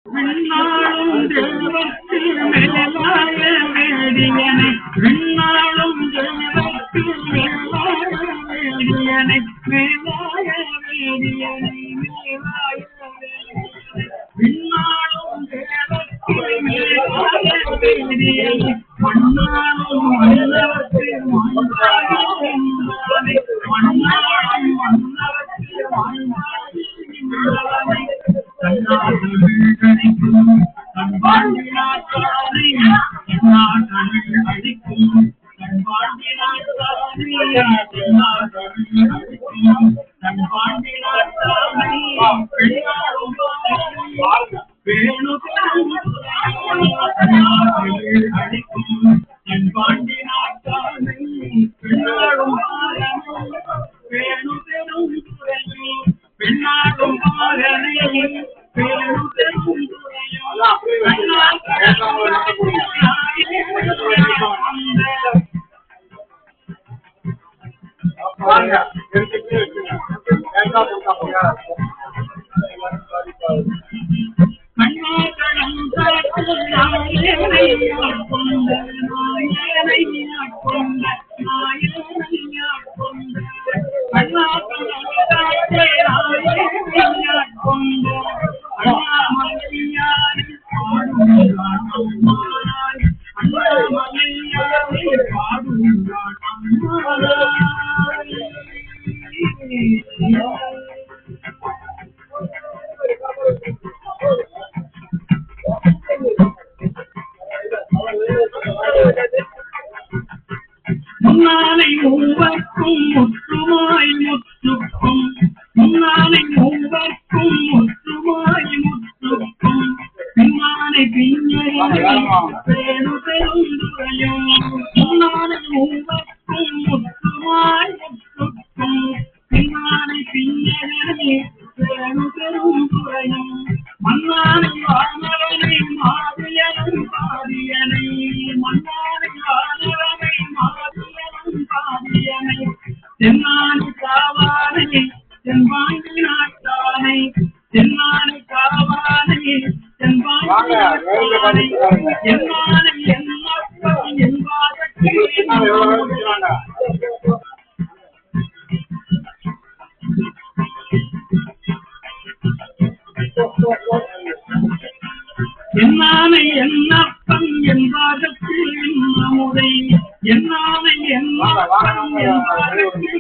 விண்ணாளும் தேவத்தில் மேலாய வேடியனை விண்ணாளும் தேவத்தில் மேலாய வேடியனை மேலாய வேடியனை மேலாய விண்ணாளும் தேவத்தில் மேலாய வேடியனை மண்ணாளும் மன்னவத்தில் மண்ணாகி நின்றானை மண்ணாளும் மன்னவத்தில் மண்ணாகி நின்றானை அடிக்கும் கண்பாண்டினாத்தானே தமிழ் அடிக்கும் கண்பாண்டினாத்தானே அடிக்கும் கண்பாண்டினாத்தானே வேணு அடிக்கும் கண்பாண்டினாத்தானே பெண்ணாடும் வேணு பெரும் துறையும் பெண்ணாடும் பாரனை முன்னாலை மூவர்க்கும் முற்றுமாய் முற்றுக்கும் முன்னாலை மூவர்க்கும் முற்றுமாய் முற்றுக்கும் பின்னானை பேணு பெருந்துரையும் முன்னாலை மூவர்க்கும் முற்றுமாய் முற்றுக்கும் பின்னானை பின்னரே பேணு பெருந்துரையும் மன்னானை வானவனை மாதியனும் பாதியனை மன்னானை வானவனை மாதியனும் பாதியனை தென்னானை காவானை தென்பாண்டி நாட்டானை தென்னானை காவானை தென்பாண்டி நாட்டானை என்னானை என்னப்பன் என்பாதற்கு என்னானை என்னப்பன் என்பாதற்கு நம்முடை என்னானை என்னப்பன் என்பாதற்கு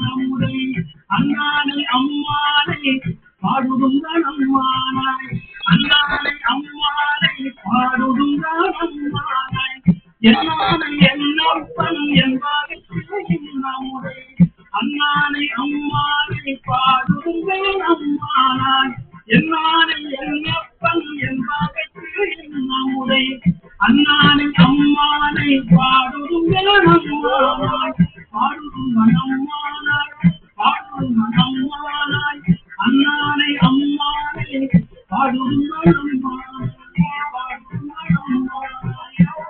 நம்முடை அண்ணானை அம்மானை பாடுதுங்கள் அம்மானாய் அண்ணானை அம்மானை பாடுதுங்கள் அம்மானாய் என்னானை என்னப்பன் என்பாதற்கு நம்முடை அண்ணானை அம்மானை பாடுதுங்கள் அம்மானாய் என்னானை என்னப்பன் என்பாதற்கு நம்முடை அண்ணானை அம்மானை பாடுதுங்கள் அம்மானாய் பாடுதுங்கள் அம்மானாய் பாடுதுங்கள் அம்மானாய் அண்ணானை அம்மானை பாடுதுங்கள் அம்மானாய்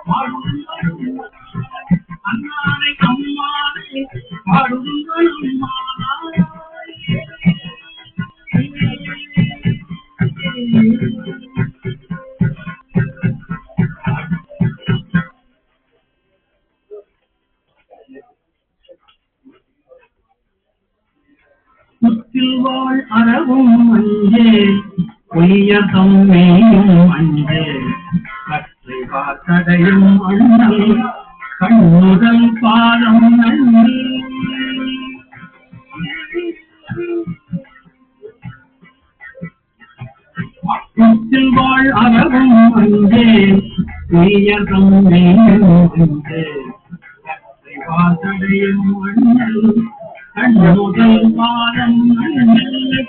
பாடுதுங்கள் அம்மானாய் அண்ணானை அம்மானை பாடுதுங்கள் அம்மானாய் முத்தில் வாழ் அறவும் அஞ்சே பொய்யதம் மேயும் அஞ்சே கற்றை வாத்தடையும் அண்ணல் கண்ணுதல் பாதம் நன்றி முத்தில் வாழ் அறவும் அஞ்சே பொய்யதம் மேயும் அஞ்சே கற்றை வாத்தடையும் அண்ணல் கண்ணுதல் பாதம் நன்றி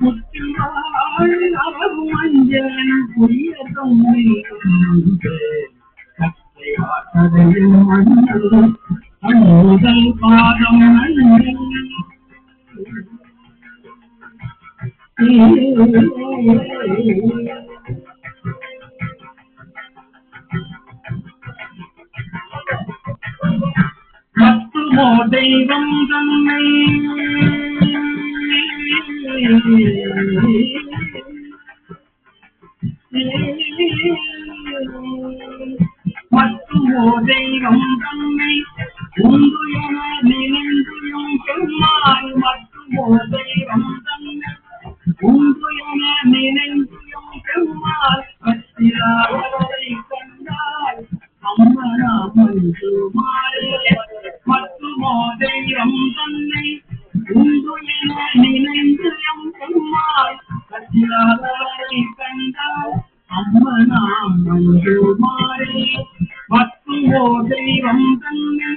முத்தில் வாழ் அறவும் அஞ்சே பொய்யதம் மேயும் அஞ்சே கற்றை வாத்தடையும் அண்ணல் கண்ணுதல் பாதம் நன்றி மத்துமோ தெய்வம் தன்னை மற்றும் தெய்வம் தன்னை உண்டு என நினைந்துயும் பெருமாள் மற்றும் தெய்வம் தன்னை உண்டு என நினைந்துயும் பெருமாள் பற்றியாளரை கண்டால் அம்மனா மஞ்சு மாறே மற்றும் தெய்வம் தன்னை உண்டு என நினைந்துயும் பெருமாள் பற்றியாளரை கண்டால் அம்மனா மஞ்சு மாறே மற்றும் தெய்வம் தன்னை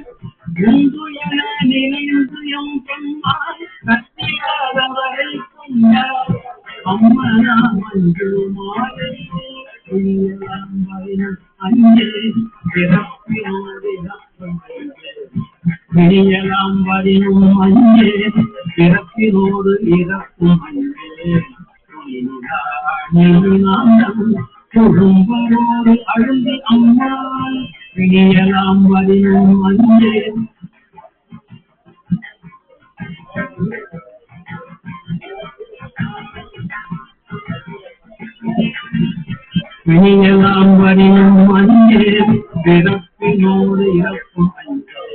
உண்டு என நினைந்துயும் பெருமாள் பற்றியாளரை கண்டால் அம்மனா மஞ்சு மாறே அஞ்சே பிறப்பினோடு விழியலாம் வரினும் அஞ்சே பிறப்பினோடு இறக்கும் அஞ்சே குடும்பரோடு அழுந்தி அம்மாள் விழியலாம் வரினும் அஞ்சே விழியலாம் வரினும் அஞ்சே பிறப்பினோடு இறக்கும் அஞ்சே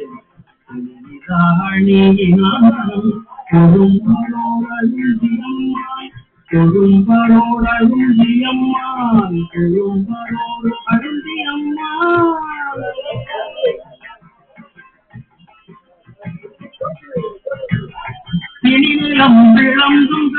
கொடும்பரோடு அழுந்தியம்மாள் கொடும்பரோடு அழுந்தியம்மாள் கொடும்பரோடு அழுந்தியம்மாள் இனிநிலம் விளம்பும்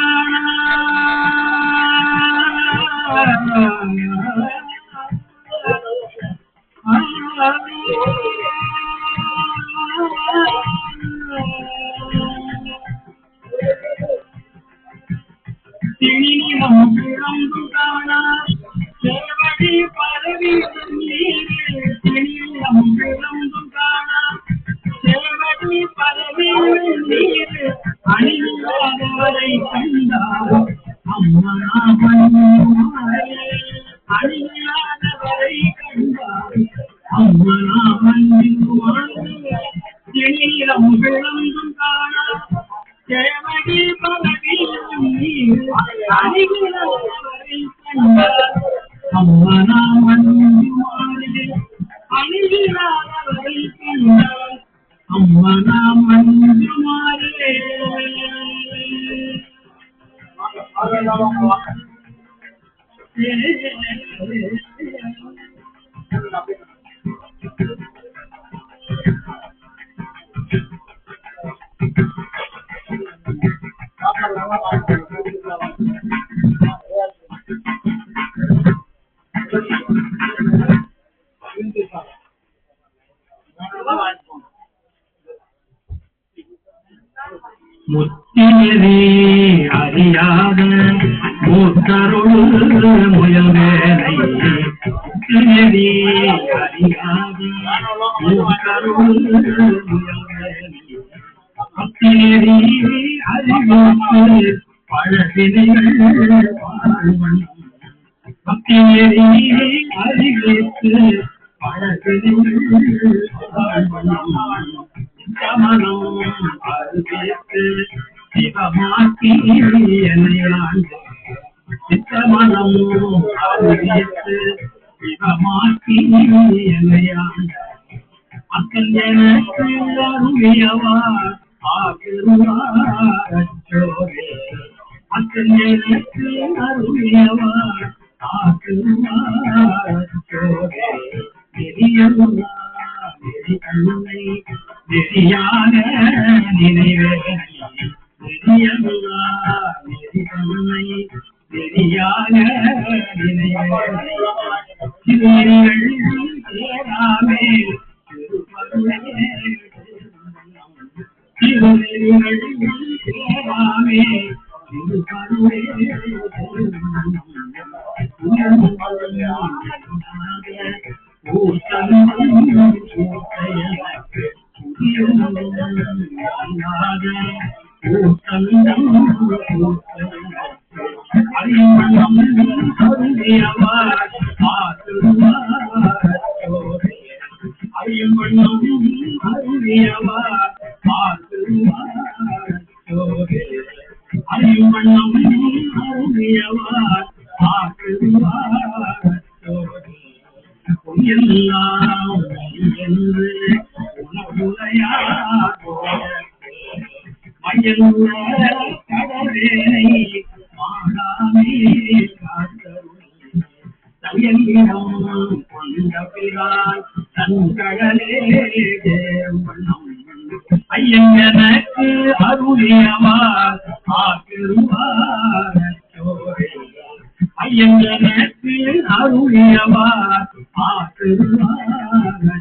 திணினிலம் விளம்பு காணா சேவடி பரவி திணினிலம் விளம்பு காணா சேவடி பரவி நீர் அணியாதவரை கண்டார் அம்மனா மஞ்சுமாரே அணியாதவரை கண்டார் அம்மனா மஞ்சுமாரே திணினிலம் விளம்பு காணா சேவடி பரவி நீர் அணியாதவரை கண்டார் அம்மனா மஞ்சுமாரே அணியாதவரை கண்டார் அம்மனா மஞ்சுமாரே முத்தினரே அறியாத மூத்தருள் முயல்வேலை முத்தினரே அறியாத மூத்தருள் முயல்வேலை அத்தினரே அறிவித்து பழகினைகள் வாழ்வண்ணம் அத்தினரே அறிவித்து பழகினைகள் வாழ்வண்ணம் கமனம் அருகேற்று சிவமாக்கி என்னையாண்டு சித்தமனம் அருகேற்று சிவமாக்கி என்னையாண்டு அக்கல் எனக்கு அருவியவா ஆகுவாரச்சோரே அக்கல் எனக்கு அருவியவா ஆகுவாரச்சோரே பெரியவா கண்ணை நெறியாக நினைவேனை நெறியல்லா நெறி கண்ணை நெறியாக நினைவேனை திருநெறிகள் சேராமே திருப்பருளே திருநெறிகள் சேராமே திருப்பருளே அறிவண்ணம் எல்லாம் என்று உணவுலையாரோ மயங்குற கடலேனை மாடாமே காத்தருள் தயங்கினம் கொண்ட பிறாய் தன்கடலே தேவனம் ஐயன் எனக்கு அருளியவார் ஆக்கிருவார் ஐயன் எனக்கு அருளியவார் ஆக்கிருவார்